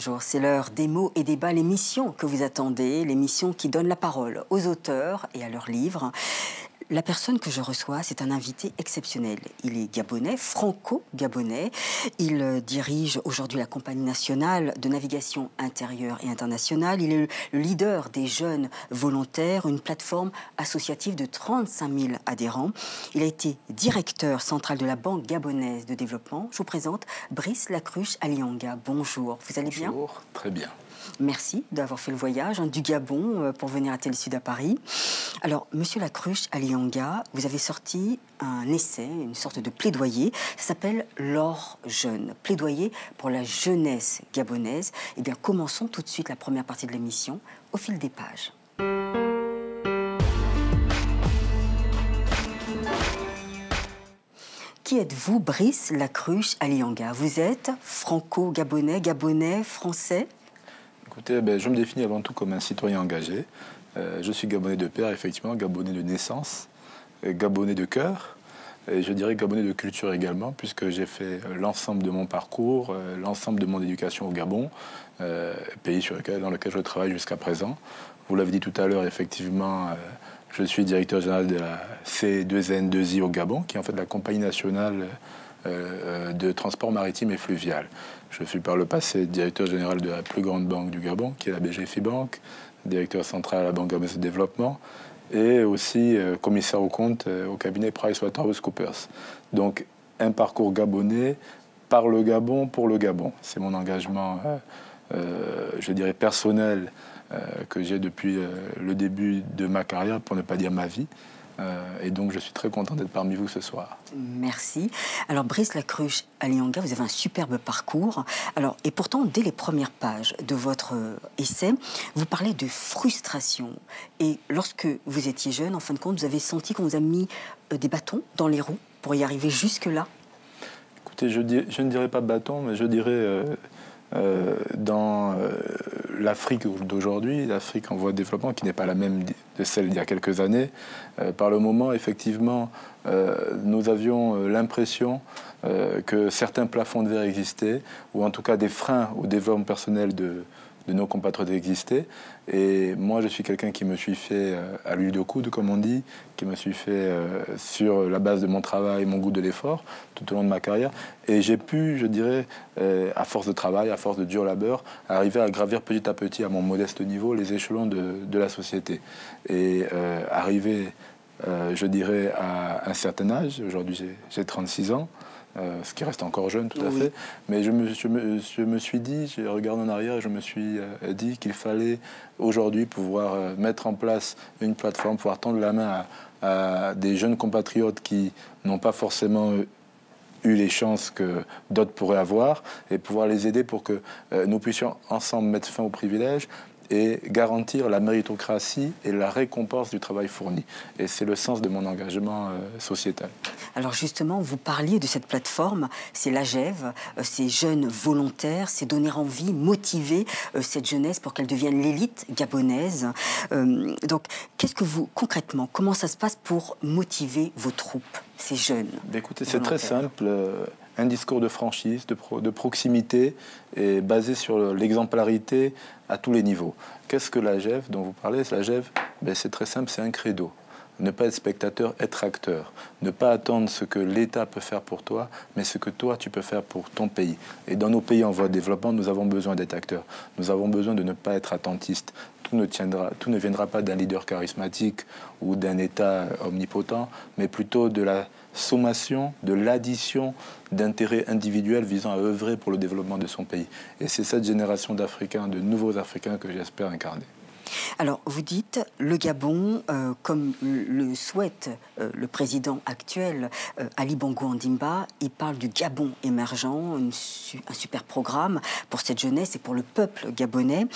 bonjour. C'est l'heure des mots et débats, l'émission que vous attendez, l'émission qui donne la parole aux auteurs et à leurs livres. La personne que je reçois, c'est un invité exceptionnel. Il est gabonais, franco-gabonais. Il dirige aujourd'hui la Compagnie nationale de navigation intérieure et internationale. Il est le leader des jeunes volontaires, une plateforme associative de 35 000 adhérents. Il a été directeur central de la Banque gabonaise de développement. Je vous présente Brice Lacruche Alianga. Bonjour, vous allez bien? Bonjour, très bien. Merci d'avoir fait le voyage du Gabon pour venir à Télésud à Paris. Alors, Monsieur Lacruche Alianga, vous avez sorti un essai, une sorte de plaidoyer. Ça s'appelle L'or jeune. Plaidoyer pour la jeunesse gabonaise. Eh bien, commençons tout de suite la première partie de l'émission au fil des pages. Qui êtes-vous, Brice Lacruche Alianga? Vous êtes franco-gabonais, gabonais, français? Écoutez, je me définis avant tout comme un citoyen engagé. Je suis gabonais de père, effectivement, gabonais de naissance, gabonais de cœur, et je dirais gabonais de culture également, puisque j'ai fait l'ensemble de mon parcours, l'ensemble de mon éducation au Gabon, pays dans lequel je travaille jusqu'à présent. Vous l'avez dit tout à l'heure, effectivement, je suis directeur général de la C2N2I au Gabon, qui est en fait la compagnie nationale de transport maritime et fluvial. Je suis par le passé directeur général de la plus grande banque du Gabon, qui est la BGFI Bank, directeur central à la Banque gabonaise de développement, et aussi commissaire aux comptes au cabinet PricewaterhouseCoopers. Donc un parcours gabonais par le Gabon, pour le Gabon. C'est mon engagement, je dirais, personnel que j'ai depuis le début de ma carrière, pour ne pas dire ma vie. Et donc, je suis très content d'être parmi vous ce soir. Merci. Alors, Brice Lacruche Alianga, vous avez un superbe parcours. Alors, et pourtant, dès les premières pages de votre essai, vous parlez de frustration. Et lorsque vous étiez jeune, en fin de compte, vous avez senti qu'on vous a mis des bâtons dans les roues pour y arriver jusque-là? Écoutez, je ne dirais pas bâton, mais je dirais... dans l'Afrique d'aujourd'hui, l'Afrique en voie de développement, qui n'est pas la même de celle d'il y a quelques années, par le moment, effectivement, nous avions l'impression que certains plafonds de verre existaient, ou en tout cas des freins au développement personnel de nos compatriotes existaient. Et moi, je suis quelqu'un qui me suis fait à l'huile de coude, comme on dit, qui me suis fait sur la base de mon travail, mon goût de l'effort, tout au long de ma carrière. Et j'ai pu, je dirais, à force de travail, à force de dur labeur, arriver à gravir petit à petit, à mon modeste niveau, les échelons de la société. Et arriver, je dirais, à un certain âge, aujourd'hui j'ai 36 ans, ce qui reste encore jeune, tout à fait. Mais je me suis dit, j'ai regardé en arrière et je me suis dit qu'il fallait aujourd'hui pouvoir mettre en place une plateforme, pouvoir tendre la main à des jeunes compatriotes qui n'ont pas forcément eu les chances que d'autres pourraient avoir, et pouvoir les aider pour que nous puissions ensemble mettre fin aux privilèges et garantir la méritocratie et la récompense du travail fourni. Et c'est le sens de mon engagement sociétal. Alors justement, vous parliez de cette plateforme, c'est l'AGEV, ces jeunes volontaires, c'est donner envie, motiver cette jeunesse pour qu'elle devienne l'élite gabonaise. Donc, qu'est-ce que vous, concrètement, comment ça se passe pour motiver vos troupes, ces jeunes? Écoutez, c'est très simple. Un discours de franchise, de proximité, et basé sur l'exemplarité à tous les niveaux. Qu'est-ce que l'AGEV dont vous parlez? L'AGEV, c'est très simple, c'est un credo. Ne pas être spectateur, être acteur. Ne pas attendre ce que l'État peut faire pour toi, mais ce que toi, tu peux faire pour ton pays. Et dans nos pays en voie de développement, nous avons besoin d'être acteurs. Nous avons besoin de ne pas être attentistes. Tout ne viendra pas d'un leader charismatique ou d'un État omnipotent, mais plutôt de la sommation, de l'addition d'intérêts individuels visant à œuvrer pour le développement de son pays. Et c'est cette génération d'Africains, de nouveaux Africains que j'espère incarner. Alors, vous dites, le Gabon, comme le souhaite le président actuel, Ali Bongo Ondimba, il parle du Gabon émergent, un super programme pour cette jeunesse et pour le peuple gabonais.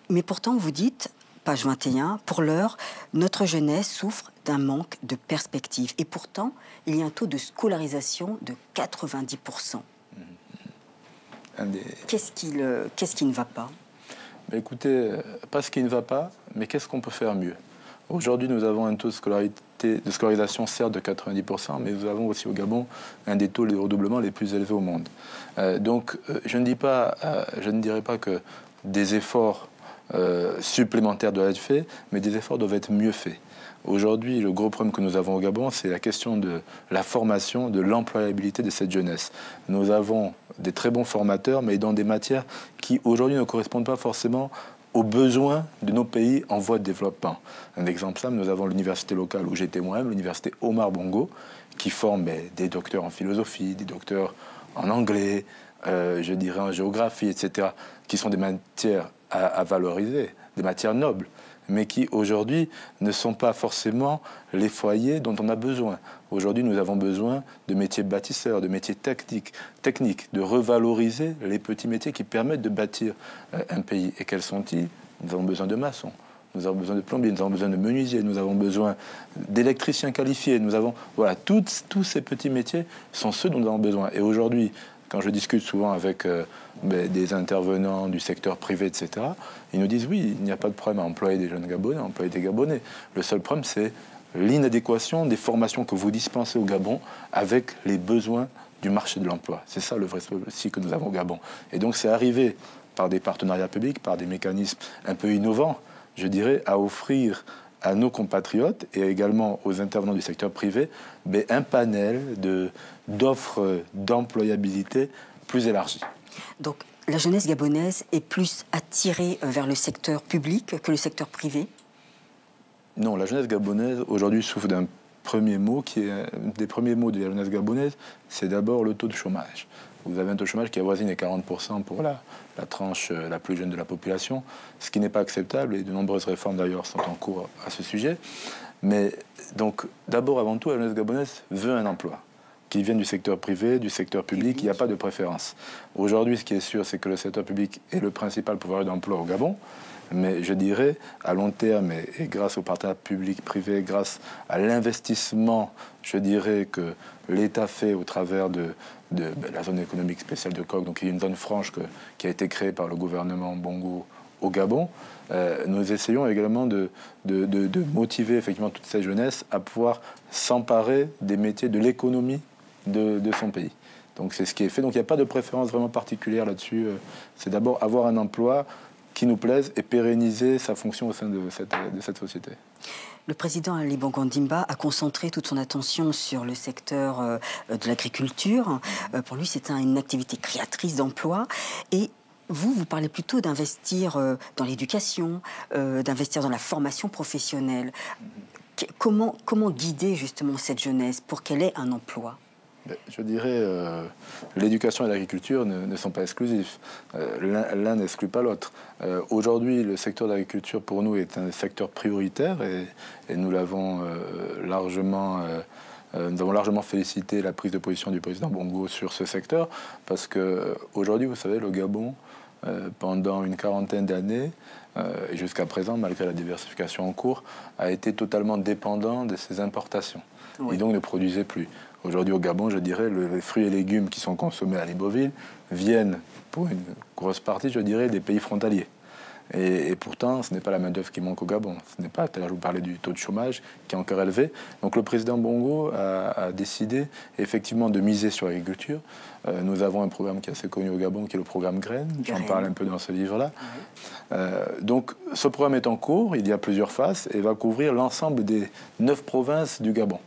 Mais pourtant, vous dites, page 21, pour l'heure, notre jeunesse souffre d'un manque de perspective. Et pourtant, il y a un taux de scolarisation de 90%. Qu'est-ce qui ne va pas? Écoutez, pas ce qui ne va pas, mais qu'est-ce qu'on peut faire mieux? Aujourd'hui, nous avons un taux de capacité de scolarisation, certes, de 90%, mais nous avons aussi au Gabon un des taux de redoublement les plus élevés au monde. Donc, je ne dirais pas que des efforts supplémentaires doivent être faits, mais des efforts doivent être mieux faits. Aujourd'hui, le gros problème que nous avons au Gabon, c'est la question de la formation, de l'employabilité de cette jeunesse. Nous avons des très bons formateurs, mais dans des matières qui, aujourd'hui, ne correspondent pas forcément aux besoins de nos pays en voie de développement. Un exemple simple, nous avons l'université locale où j'étais moi-même, l'université Omar Bongo, qui forme des docteurs en philosophie, des docteurs en anglais, je dirais en géographie, etc., qui sont des matières à valoriser, des matières nobles, mais qui aujourd'hui ne sont pas forcément les foyers dont on a besoin. Aujourd'hui, nous avons besoin de métiers bâtisseurs, de métiers techniques, de revaloriser les petits métiers qui permettent de bâtir un pays. Et quels sont-ils? Nous avons besoin de maçons, nous avons besoin de plombiers, nous avons besoin de menuisiers, nous avons besoin d'électriciens qualifiés. Nous avons, voilà, tous ces petits métiers sont ceux dont nous avons besoin. Et aujourd'hui, quand je discute souvent avec des intervenants du secteur privé, etc., ils nous disent oui, il n'y a pas de problème à employer des jeunes Gabonais, à employer des Gabonais. Le seul problème, c'est l'inadéquation des formations que vous dispensez au Gabon avec les besoins du marché de l'emploi. C'est ça le vrai souci que nous avons au Gabon. Et donc c'est arrivé par des partenariats publics, par des mécanismes un peu innovants, je dirais, à offrir à nos compatriotes et également aux intervenants du secteur privé un panel d'offres d'employabilité plus élargi. Donc la jeunesse gabonaise est plus attirée vers le secteur public que le secteur privé? Non, la jeunesse gabonaise aujourd'hui souffre d'un premier mot qui est un des premiers mots de la jeunesse gabonaise, c'est d'abord le taux de chômage. Vous avez un taux de chômage qui avoisine les 40% pour la tranche la plus jeune de la population, ce qui n'est pas acceptable et de nombreuses réformes d'ailleurs sont en cours à ce sujet. Mais donc d'abord avant tout, la jeunesse gabonaise veut un emploi, qu'il vienne du secteur privé, du secteur public, il n'y a pas de préférence. Aujourd'hui, ce qui est sûr, c'est que le secteur public est le principal pouvoir d'emploi au Gabon. Mais je dirais, à long terme, et grâce au partenariat public-privé, grâce à l'investissement, je dirais, que l'État fait au travers de la zone économique spéciale de Coq, donc il y a une zone franche qui a été créée par le gouvernement Bongo au Gabon, nous essayons également de motiver effectivement toute cette jeunesse à pouvoir s'emparer des métiers de l'économie de son pays. Donc c'est ce qui est fait. Donc il n'y a pas de préférence vraiment particulière là-dessus. C'est d'abord avoir un emploi qui nous plaise et pérenniser sa fonction au sein de cette société. Le président Ali Bongo Ondimba a concentré toute son attention sur le secteur de l'agriculture. Pour lui, c'est une activité créatrice d'emplois. Et vous parlez plutôt d'investir dans l'éducation, d'investir dans la formation professionnelle. Comment guider justement cette jeunesse pour qu'elle ait un emploi? Je dirais l'éducation et l'agriculture ne sont pas exclusifs. L'un n'exclut pas l'autre. Aujourd'hui, le secteur de l'agriculture, pour nous, est un secteur prioritaire et nous l'avons largement félicité la prise de position du président Bongo sur ce secteur parce qu'aujourd'hui, vous savez, le Gabon, pendant une quarantaine d'années, et jusqu'à présent, malgré la diversification en cours, a été totalement dépendant de ses importations. Oui. Et donc ne produisait plus. Aujourd'hui au Gabon, je dirais, les fruits et légumes qui sont consommés à Libreville viennent pour une grosse partie, je dirais, des pays frontaliers. Et pourtant, ce n'est pas la main-d'œuvre qui manque au Gabon. Ce n'est pas, tout à l'heure, je vous parlais du taux de chômage qui est encore élevé. Donc le président Bongo a décidé effectivement de miser sur l'agriculture. Nous avons un programme qui est assez connu au Gabon, qui est le programme Graines. J'en parle un peu dans ce livre-là. Oui. Donc ce programme est en cours, il y a plusieurs phases et va couvrir l'ensemble des 9 provinces du Gabon.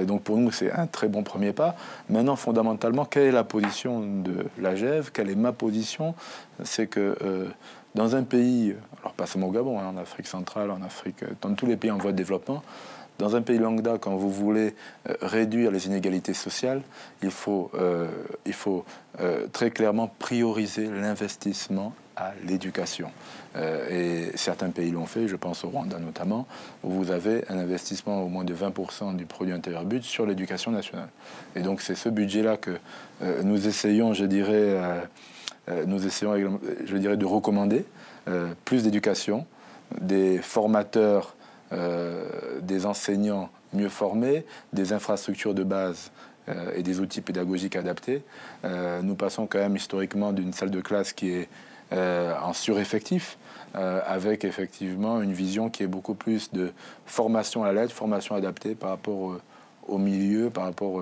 Donc pour nous, c'est un très bon premier pas. Maintenant, fondamentalement, quelle est la position de l'AGEV? Quelle est ma position? C'est que dans un pays, alors pas seulement au Gabon, en Afrique centrale, en Afrique, dans tous les pays en voie de développement, dans un pays lambda, quand vous voulez réduire les inégalités sociales, il faut très clairement prioriser l'investissement à l'éducation. Et certains pays l'ont fait, je pense au Rwanda notamment, où vous avez un investissement au moins de 20% du produit intérieur brut sur l'éducation nationale. Et donc c'est ce budget-là que nous essayons, je dirais, de recommander. Plus d'éducation, des formateurs, des enseignants mieux formés, des infrastructures de base et des outils pédagogiques adaptés. Nous passons quand même historiquement d'une salle de classe qui est en sureffectif, avec effectivement une vision qui est beaucoup plus de formation à la lettre, formation adaptée par rapport au milieu, par rapport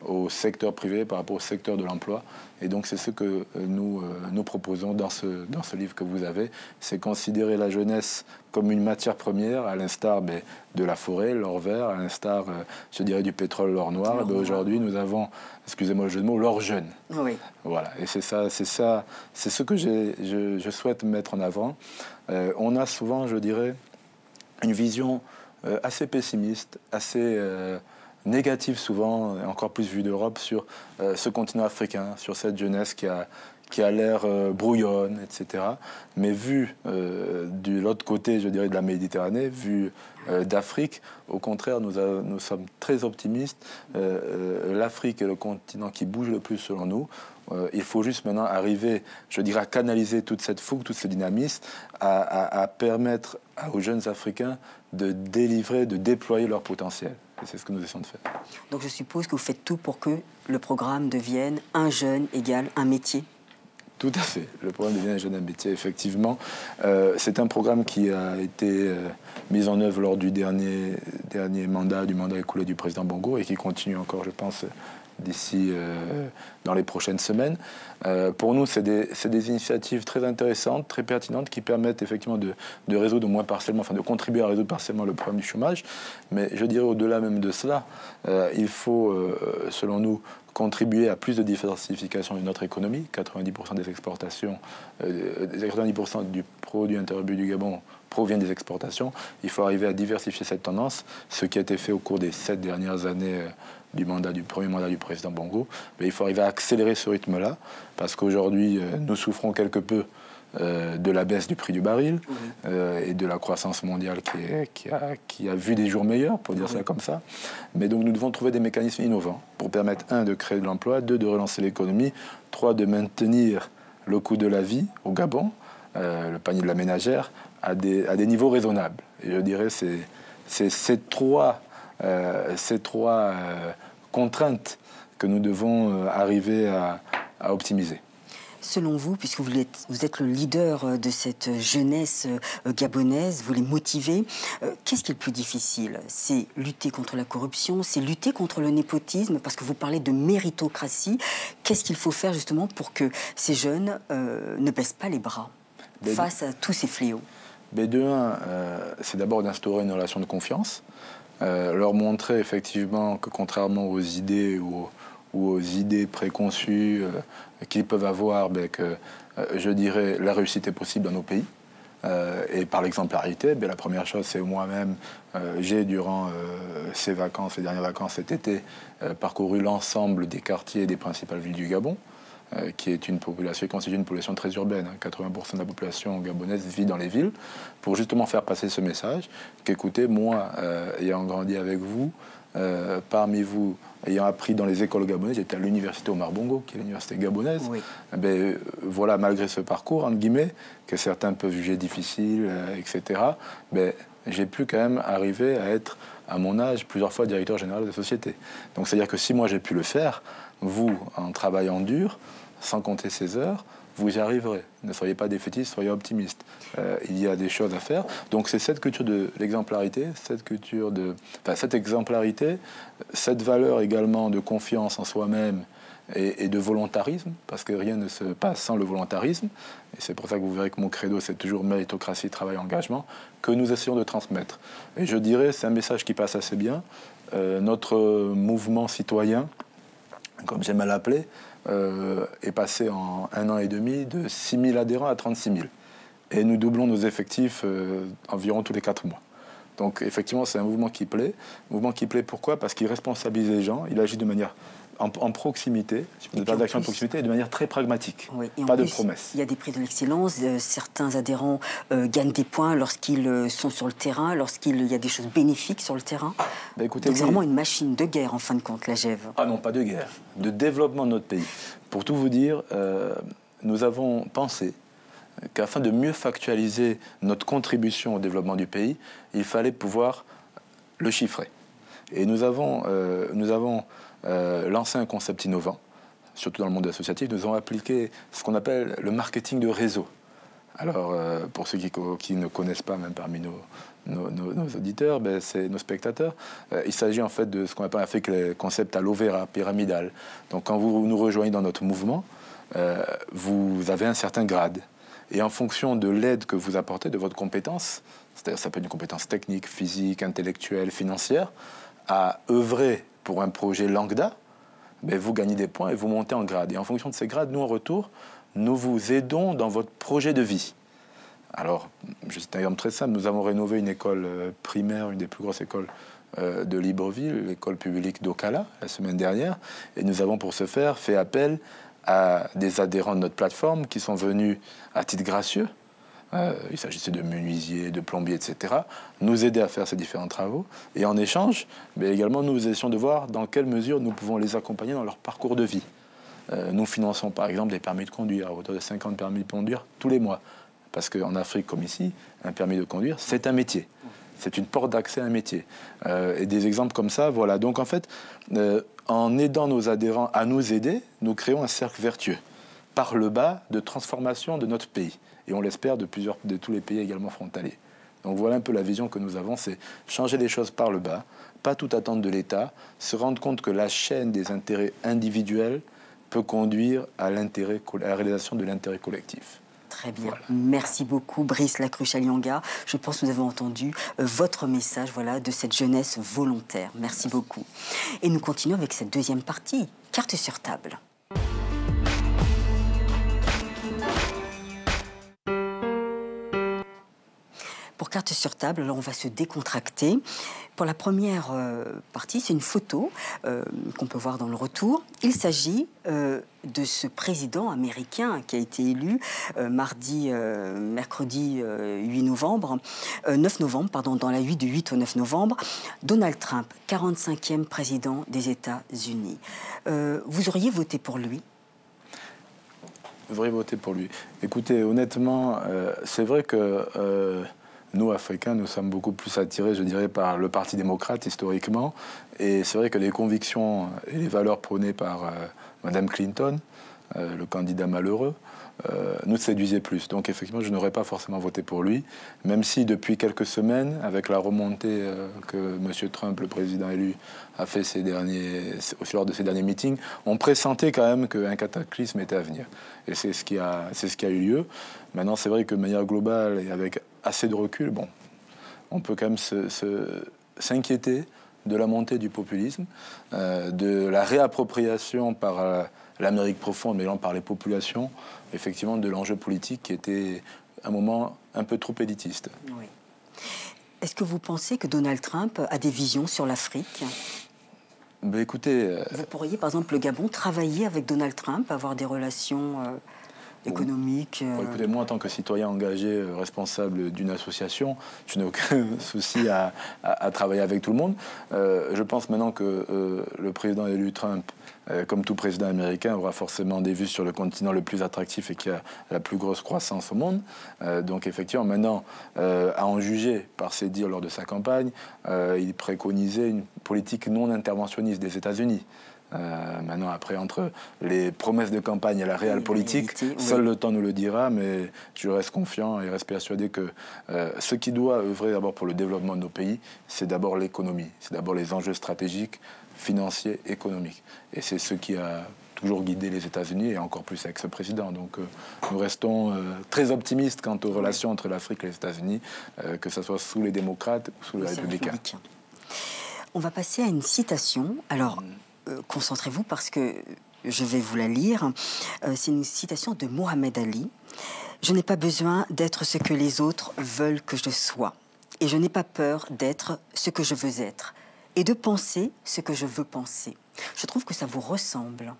au secteur privé, par rapport au secteur de l'emploi. Et donc c'est ce que nous proposons dans ce livre que vous avez, c'est considérer la jeunesse comme une matière première, à l'instar de la forêt, l'or vert, à l'instar, je dirais, du pétrole, l'or noir. Aujourd'hui, nous avons, excusez-moi le jeu de mots, l'or jeune. Oui. Voilà, et c'est ce que je souhaite mettre en avant. On a souvent, je dirais, une vision assez pessimiste, assez négative souvent, et encore plus vue d'Europe, sur ce continent africain, sur cette jeunesse qui a l'air brouillonne, etc. Mais vu de l'autre côté, je dirais, de la Méditerranée, vu d'Afrique, au contraire, nous sommes très optimistes. L'Afrique est le continent qui bouge le plus selon nous. Il faut juste maintenant arriver, je dirais, à canaliser toute cette fougue, tout ce dynamisme, à permettre aux jeunes Africains de délivrer, de déployer leur potentiel. Et c'est ce que nous essayons de faire. Donc je suppose que vous faites tout pour que le programme devienne un jeune égale un métier. Tout à fait. Le programme devient un jeune métier, effectivement. C'est un programme qui a été mis en œuvre lors du dernier mandat, du mandat écoulé du président Bongo, et qui continue encore, je pense, d'ici dans les prochaines semaines. Pour nous, c'est des initiatives très intéressantes, très pertinentes, qui permettent effectivement de résoudre au moins partiellement, enfin de contribuer à résoudre partiellement le problème du chômage. Mais je dirais au-delà même de cela, il faut, selon nous, contribuer à plus de diversification de notre économie. 90% des exportations, 90% du produit intérieur brut du Gabon provient des exportations. Il faut arriver à diversifier cette tendance, ce qui a été fait au cours des 7 dernières années du premier mandat du président Bongo. Mais il faut arriver à accélérer ce rythme-là, parce qu'aujourd'hui, nous souffrons quelque peu de la baisse du prix du baril et de la croissance mondiale qui a vu des jours meilleurs, pour dire ça comme ça. Mais donc nous devons trouver des mécanismes innovants pour permettre, 1, de créer de l'emploi, 2, de relancer l'économie, 3, de maintenir le coût de la vie au Gabon, le panier de la ménagère, à des niveaux raisonnables. Et je dirais c'est ces trois contraintes que nous devons arriver à optimiser. Selon vous, puisque vous êtes le leader de cette jeunesse gabonaise, vous les motivez, qu'est-ce qui est le plus difficile? C'est lutter contre la corruption, c'est lutter contre le népotisme, parce que vous parlez de méritocratie. Qu'est-ce qu'il faut faire justement pour que ces jeunes ne baissent pas les bras face à tous ces fléaux? De un, c'est d'abord d'instaurer une relation de confiance, leur montrer effectivement que contrairement aux idées ou aux idées préconçues qu'ils peuvent avoir, que je dirais la réussite est possible dans nos pays. Et par l'exemplarité, la première chose, c'est moi-même, j'ai durant ces dernières vacances cet été, parcouru l'ensemble des quartiers des principales villes du Gabon, qui est une population, qui constitue une population très urbaine. 80% de la population gabonaise vit dans les villes, pour justement faire passer ce message qu'écoutez, moi, ayant grandi avec vous, parmi vous, ayant appris dans les écoles gabonaises, j'étais à l'université Omar Bongo, qui est l'université gabonaise. Oui. Voilà, malgré ce parcours, entre guillemets, que certains peuvent juger difficile, etc., j'ai pu quand même arriver à être, à mon âge, plusieurs fois directeur général de société. Donc c'est-à-dire que si moi j'ai pu le faire, vous, en travaillant dur, sans compter ces heures, vous y arriverez. Ne soyez pas défaitistes, soyez optimistes. Il y a des choses à faire. Donc c'est cette culture de l'exemplarité, cette exemplarité, cette valeur également de confiance en soi-même et de volontarisme, parce que rien ne se passe sans le volontarisme. Et c'est pour ça que vous verrez que mon credo, c'est toujours méritocratie, travail, engagement, que nous essayons de transmettre. Et je dirais, c'est un message qui passe assez bien. Notre mouvement citoyen, comme j'aime à l'appeler, est passé en 1 an et demi de 6 000 adhérents à 36 000. Et nous doublons nos effectifs environ tous les 4 mois. Donc effectivement, c'est un mouvement qui plaît. Mouvement qui plaît pourquoi? Parce qu'il responsabilise les gens, il agit de manière en proximité, d'action de proximité, et de manière très pragmatique. Oui, pas de promesses. Il y a des prix de l'excellence. Certains adhérents gagnent des points lorsqu'ils sont sur le terrain, lorsqu'il y a des choses bénéfiques sur le terrain. Écoutez, donc c'est vraiment une machine de guerre, en fin de compte, la GEV. Ah non, pas de guerre, de développement de notre pays. Pour tout vous dire, nous avons pensé qu'afin de mieux factualiser notre contribution au développement du pays, il fallait pouvoir le chiffrer. Et nous avons lancé un concept innovant, surtout dans le monde associatif. Nous avons appliqué ce qu'on appelle le marketing de réseau. Alors, pour ceux qui ne connaissent pas, même parmi nos auditeurs, ben, c'est nos spectateurs, il s'agit en fait de ce qu'on appelle en Afrique le concept aloe vera, pyramidal. Donc, quand vous nous rejoignez dans notre mouvement, vous avez un certain grade. Et en fonction de l'aide que vous apportez, de votre compétence, c'est-à-dire ça peut être une compétence technique, physique, intellectuelle, financière, à œuvrer pour un projet lambda, ben vous gagnez des points et vous montez en grade. Et en fonction de ces grades, nous, en retour, nous vous aidons dans votre projet de vie. Alors, juste un exemple très simple, nous avons rénové une école primaire, une des plus grosses écoles de Libreville, l'école publique d'Okala, la semaine dernière. Et nous avons, pour ce faire, fait appel à des adhérents de notre plateforme qui sont venus à titre gracieux. Il s'agissait de menuisiers, de plombiers, etc. Nous aider à faire ces différents travaux. Et en échange, mais également, nous essayons de voir dans quelle mesure nous pouvons les accompagner dans leur parcours de vie. Nous finançons par exemple des permis de conduire, à hauteur de 50 permis de conduire tous les mois. Parce qu'en Afrique comme ici, un permis de conduire, c'est un métier. C'est une porte d'accès à un métier. Et des exemples comme ça, voilà. Donc en fait, en aidant nos adhérents à nous aider, nous créons un cercle vertueux, par le bas, de transformation de notre pays. Et on l'espère de tous les pays également frontaliers. Donc voilà un peu la vision que nous avons, c'est changer les choses par le bas, pas tout attendre de l'État, se rendre compte que la chaîne des intérêts individuels peut conduire à la réalisation de l'intérêt collectif. Très bien. Voilà. Merci beaucoup, Brice Lacruche-Alianga. Je pense que nous avons entendu votre message, voilà, de cette jeunesse volontaire. Merci beaucoup. Et nous continuons avec cette deuxième partie, carte sur table. Pour carte sur table, alors on va se décontracter. Pour la première partie, c'est une photo qu'on peut voir dans le retour. Il s'agit de ce président américain qui a été élu mercredi 9 novembre, dans la nuit du 8 au 9 novembre. Donald Trump, 45e président des États-Unis. Vous auriez voté pour lui ? Vous auriez voté pour lui. Écoutez, honnêtement, c'est vrai que... nous, Africains, nous sommes beaucoup plus attirés, je dirais, par le Parti démocrate, historiquement. Et c'est vrai que les convictions et les valeurs prônées par Mme Clinton, le candidat malheureux, nous séduisaient plus. Donc, effectivement, je n'aurais pas forcément voté pour lui, même si, depuis quelques semaines, avec la remontée que M. Trump, le président élu, a fait lors de ses derniers meetings, on pressentait quand même qu'un cataclysme était à venir. Et c'est ce qui a eu lieu. Maintenant, c'est vrai que de manière globale et avec assez de recul, bon, on peut quand même s'inquiéter de la montée du populisme, de la réappropriation par l'Amérique profonde, mais par les populations, effectivement, de l'enjeu politique qui était un moment un peu trop élitiste. Oui. Est-ce que vous pensez que Donald Trump a des visions sur l'Afrique ? Ben, écoutez... Vous pourriez, par exemple, le Gabon, travailler avec Donald Trump, avoir des relations... économique. Bon, écoutez, moi, en tant que citoyen engagé, responsable d'une association, je n'ai aucun souci à travailler avec tout le monde. Je pense maintenant que le président élu Trump, comme tout président américain, aura forcément des vues sur le continent le plus attractif et qui a la plus grosse croissance au monde. Donc, effectivement, maintenant, à en juger par ses dires lors de sa campagne, il préconisait une politique non interventionniste des États-Unis. Maintenant, après, entre les promesses de campagne et la réelle politique, seul le temps nous le dira, mais je reste confiant et reste persuadé que ce qui doit œuvrer d'abord pour le développement de nos pays, c'est d'abord l'économie, c'est d'abord les enjeux stratégiques, financiers, économiques. Et c'est ce qui a toujours guidé les États-Unis et encore plus avec ce président. Donc nous restons très optimistes quant aux relations entre l'Afrique et les États-Unis, que ce soit sous les démocrates ou sous les républicains. On va passer à une citation. Alors... concentrez-vous parce que je vais vous la lire. C'est une citation de Mohamed Ali. « Je n'ai pas besoin d'être ce que les autres veulent que je sois. Et je n'ai pas peur d'être ce que je veux être. Et de penser ce que je veux penser. » Je trouve que ça vous ressemble.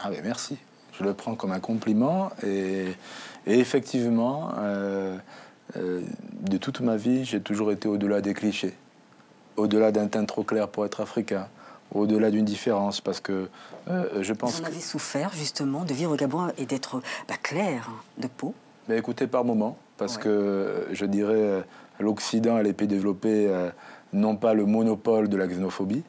Ah oui, merci. Je le prends comme un compliment. Et effectivement, de toute ma vie, j'ai toujours été au-delà des clichés. Au-delà d'un teint trop clair pour être africain. Au-delà d'une différence, parce que je pense... Vous en avez souffert, justement, de vivre au Gabon et d'être clair de peau? Ben, écoutez, par moment, parce que je dirais l'Occident et les pays développés n'ont pas le monopole de la xénophobie.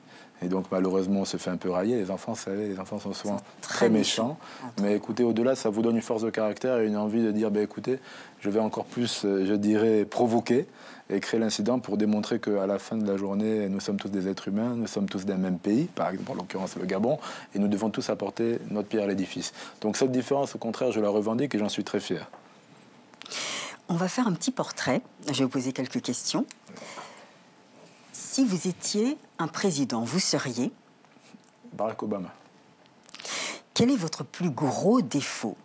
Et donc, malheureusement, on se fait un peu railler. Les enfants, vous savez, les enfants sont souvent très méchants. Ah, Mais écoutez, au-delà, ça vous donne une force de caractère et une envie de dire, ben, écoutez, je vais encore plus, je dirais, provoquer et créer l'incident pour démontrer qu'à la fin de la journée, nous sommes tous des êtres humains, nous sommes tous d'un même pays, par exemple, en l'occurrence le Gabon, et nous devons tous apporter notre pierre à l'édifice. Donc cette différence, au contraire, je la revendique et j'en suis très fier. On va faire un petit portrait. Je vais vous poser quelques questions. Si vous étiez un président, vous seriez? Barack Obama. Quel est votre plus gros défaut?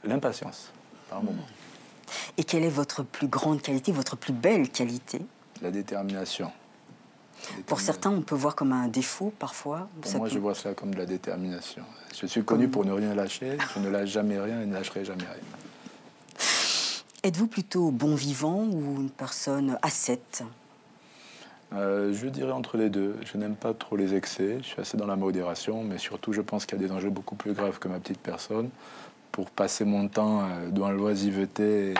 L'impatience, par moment. Et quelle est votre plus grande qualité, votre plus belle qualité? La détermination. Pour certains, on peut voir comme un défaut, parfois. Pour moi, je vois cela comme de la détermination. Je suis connu pour ne rien lâcher. Je ne lâche jamais rien et ne lâcherai jamais rien. Êtes-vous plutôt bon vivant ou une personne ascète? Je dirais entre les deux. Je n'aime pas trop les excès. Je suis assez dans la modération, mais surtout, je pense qu'il y a des enjeux beaucoup plus graves que ma petite personne pour passer mon temps dans l'oisiveté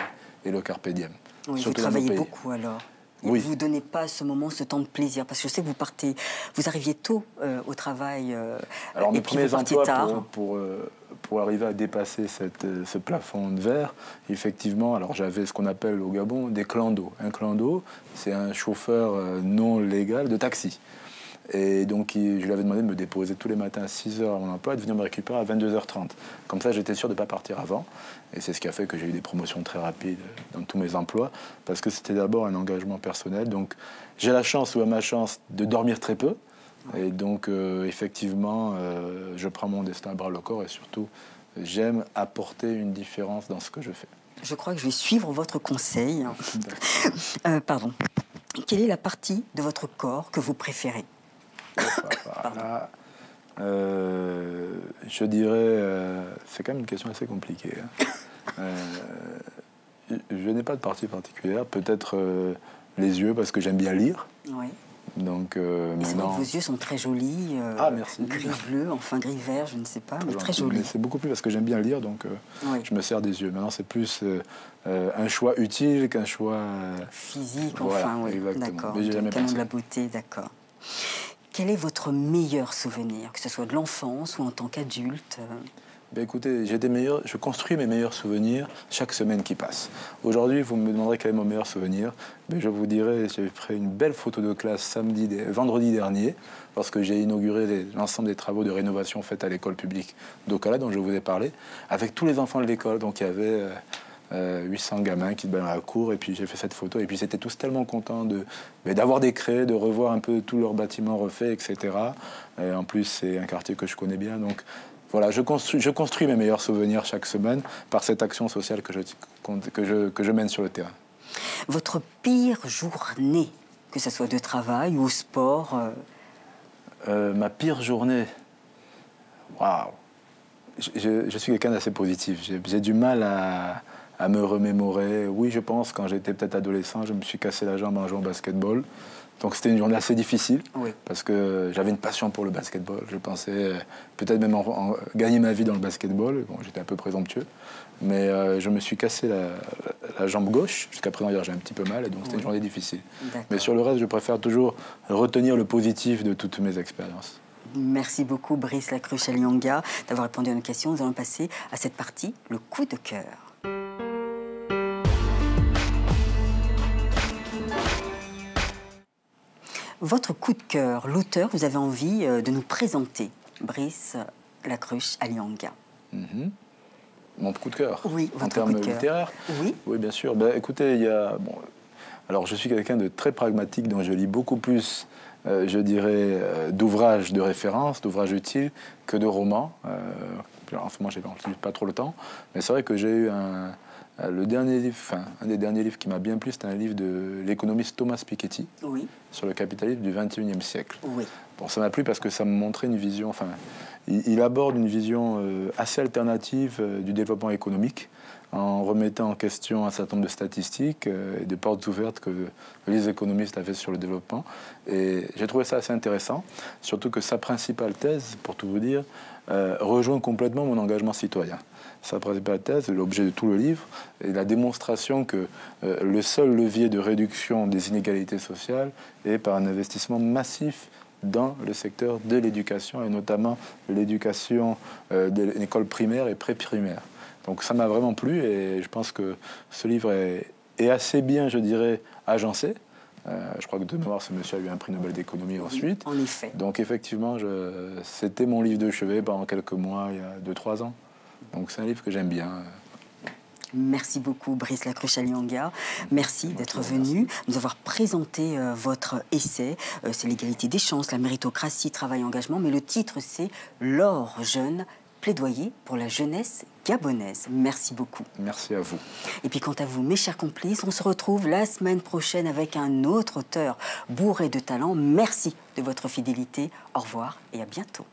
et le carpe diem. Oui, vous travaillez beaucoup alors. Oui. Vous ne donnez pas ce moment, ce temps de plaisir, parce que je sais que vous arriviez tôt au travail. Alors mes premiers emplois tard. Pour arriver à dépasser ce plafond de verre, effectivement, alors j'avais ce qu'on appelle au Gabon des clandos. Un clando, c'est un chauffeur non légal de taxi. Et donc, je lui avais demandé de me déposer tous les matins à 6h à mon emploi et de venir me récupérer à 22h30. Comme ça, j'étais sûr de ne pas partir avant. Et c'est ce qui a fait que j'ai eu des promotions très rapides dans tous mes emplois, parce que c'était d'abord un engagement personnel. Donc, j'ai la chance ou à ma chance de dormir très peu. Et donc, effectivement, je prends mon destin à bras le corps et surtout, j'aime apporter une différence dans ce que je fais. Je crois que je vais suivre votre conseil. Pardon. Quelle est la partie de votre corps que vous préférez? Voilà. Je dirais, c'est quand même une question assez compliquée. Je n'ai pas de partie particulière, peut-être les yeux parce que j'aime bien lire. Oui. Donc maintenant, vos yeux sont très jolis. Ah merci. Gris-bleu, enfin gris-vert, je ne sais pas, mais très jolis. C'est beaucoup plus parce que j'aime bien lire, donc oui. Je me sers des yeux. Maintenant, c'est plus un choix utile qu'un choix physique. Voilà, enfin, oui, d'accord. Canon de la beauté, d'accord. Quel est votre meilleur souvenir, que ce soit de l'enfance ou en tant qu'adulte? Ben écoutez, je construis mes meilleurs souvenirs chaque semaine qui passe. Aujourd'hui, vous me demanderez quel est mon meilleur souvenir. Ben je vous dirai, j'ai pris une belle photo de classe vendredi dernier, lorsque j'ai inauguré l'ensemble des travaux de rénovation faits à l'école publique d'Okala, dont je vous ai parlé, avec tous les enfants de l'école. Donc il y avait 800 gamins qui se baladent à la cour, et puis j'ai fait cette photo. Et puis ils étaient tous tellement contents d'avoir des craies, de revoir un peu tous leurs bâtiments refaits, etc. Et en plus, c'est un quartier que je connais bien, donc... Voilà, je construis mes meilleurs souvenirs chaque semaine par cette action sociale que je mène sur le terrain. Votre pire journée, que ce soit de travail ou au sport Ma pire journée, waouh. Je suis quelqu'un d'assez positif. J'ai du mal à me remémorer. Oui, je pense, quand j'étais peut-être adolescent, je me suis cassé la jambe en jouant au basketball. Donc c'était une journée assez difficile, oui. Parce que j'avais une passion pour le basketball. Je pensais peut-être même gagner ma vie dans le basketball. Bon, j'étais un peu présomptueux, mais je me suis cassé la jambe gauche. Jusqu'à présent, j'ai un petit peu mal, et donc c'était une journée difficile. Mais sur le reste, je préfère toujours retenir le positif de toutes mes expériences. Merci beaucoup, Brice Lacruche Alianga, d'avoir répondu à nos questions. Nous allons passer à cette partie, le coup de cœur. Votre coup de cœur, l'auteur, vous avez envie de nous présenter, Brice Lacruche Alianga. Mon coup de cœur? Oui, votre en termes coup de cœur. Littéraires? Oui. Oui, bien sûr. Ben, écoutez, il y a... Bon, alors, je suis quelqu'un de très pragmatique, donc je lis beaucoup plus, je dirais, d'ouvrages de référence, d'ouvrages utiles, que de romans. En ce moment, je n'ai pas trop le temps. Mais c'est vrai que j'ai eu le dernier livre, un des derniers livres qui m'a bien plu, c'était un livre de l'économiste Thomas Piketty, oui, sur le capitalisme du XXIe siècle. Oui. Bon, ça m'a plu parce que ça me montrait une vision, il aborde une vision assez alternative du développement économique, en remettant en question un certain nombre de statistiques et de portes ouvertes que les économistes avaient sur le développement. Et j'ai trouvé ça assez intéressant, surtout que sa principale thèse, pour tout vous dire, rejoint complètement mon engagement citoyen. Sa principale thèse, l'objet de tout le livre, est la démonstration que le seul levier de réduction des inégalités sociales est par un investissement massif dans le secteur de l'éducation, et notamment l'éducation de l'école primaire et pré-primaire. Donc ça m'a vraiment plu, et je pense que ce livre est assez bien, je dirais, agencé. Je crois que de mémoire, ce monsieur a eu un prix Nobel d'économie ensuite. En effet. Donc effectivement, c'était mon livre de chevet pendant quelques mois, il y a 2-3 ans. Donc c'est un livre que j'aime bien. Merci beaucoup, Brice Lacruche-Alianga. Merci d'être venu, nous avoir présenté votre essai. C'est l'égalité des chances, la méritocratie, travail, engagement. Mais le titre, c'est L'or jeune, plaidoyer pour la jeunesse gabonaise. Merci beaucoup. Merci à vous. Et puis quant à vous, mes chers complices, on se retrouve la semaine prochaine avec un autre auteur bourré de talent. Merci de votre fidélité. Au revoir et à bientôt.